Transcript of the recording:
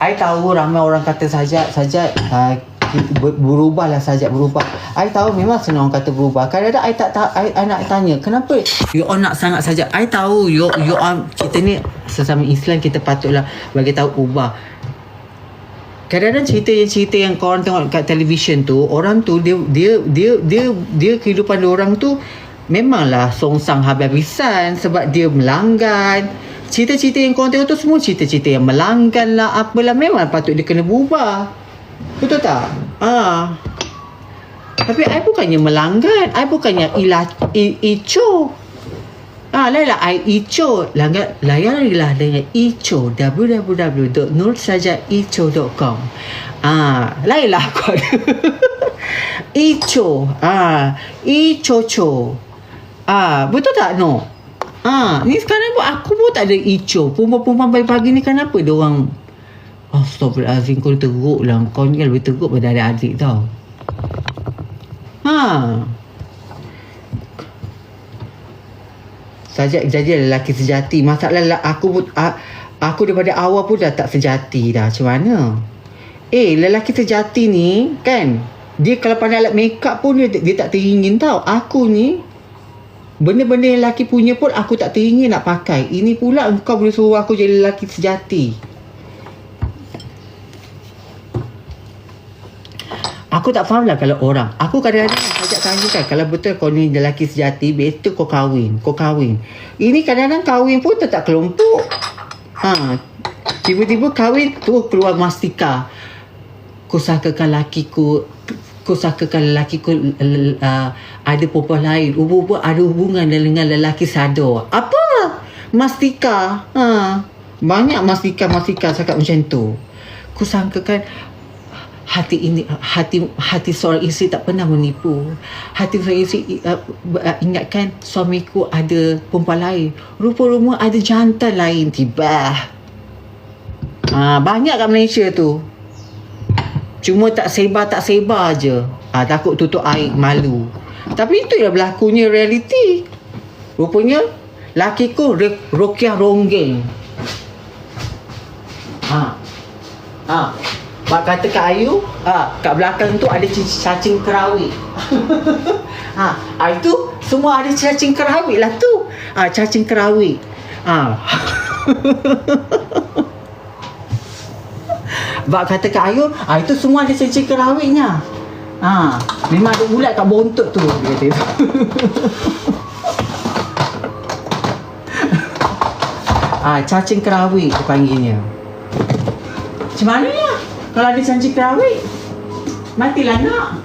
I tahu ramai orang kata sajak berubahlah, sajak berubah. I tahu memang senang orang kata berubah. Kadang-kadang I tak tahu, I nak tanya, kenapa you all nak sangat sajak? I tahu you all, kita ni sesama Islam, kita patutlah bagi tahu ubah. Kadang-kadang cerita yang korang tengok kat televisyen tu, orang tu dia kehidupan dia orang tu memanglah songsang habis-habisan sebab dia melanggan. Cerita-cerita yang korang tengok tu semua cerita-cerita yang melanggan lah, apalah, memang patut dia kena berubah. Betul tak? Tapi I bukannya melanggan, I bukannya ico. Lainlah I ico. Layarilah dengan ico, www.nursajatico.com. Lainlah kau. Ico. Ico-co. Betul tak, No? Ni sekarang pun aku pun tak ada ico. Perempuan-perempuan pagi-pagi ni kenapa dia orang Astaghfirullahaladzim, kau teruk lah. Kau ni kan lebih teruk pada adik-adik tau. Sajak jadi lelaki sejati. Masalah aku daripada awal pun dah tak sejati dah. Macam mana? Lelaki sejati ni kan, dia kalau pandai alat make up pun dia tak teringin tau. Aku ni benda-benda yang lelaki punya pun aku tak teringin nak pakai. Ini pula engkau boleh suruh aku jadi lelaki sejati. Aku tak faham lah kalau orang. Aku kadang-kadang ajak tanya kan, kalau betul kau ni lelaki sejati, better kau kahwin. Ini kadang-kadang kahwin pun tetap kelompok. Tiba-tiba kahwin tu keluar mastika. Ku sangkakan lakiku ada perempuan lain. Ada hubungan dengan lelaki sado. Apa? Mastika. Banyak mastika cakap macam tu. Ku sangkakan hati seorang isteri tak pernah menipu. Hati seorang isteri ingatkan suamiku ada perempuan lain. Rupa-rupa ada jantan lain tiba. Banyak kat Malaysia tu. Cuma tak sebar je. Takut tutup air, malu. Tapi itu yang berlakunya realiti. Rupanya lakiku Rokiah Ronggeng. Bak kata Kak Ayu, kat belakang tu ada cacing kerawik. Itu semua ada cacing kerawik lah tu. Cacing kerawik. Bak kata Kak Ayu, itu semua ada cacing kerawiknya. Memang ada ulat kat bontot tu, dia kata tu. Cacing kerawik dia panggilnya. Macam mana ya? Kalau ada cacing kerawik, matilah nak.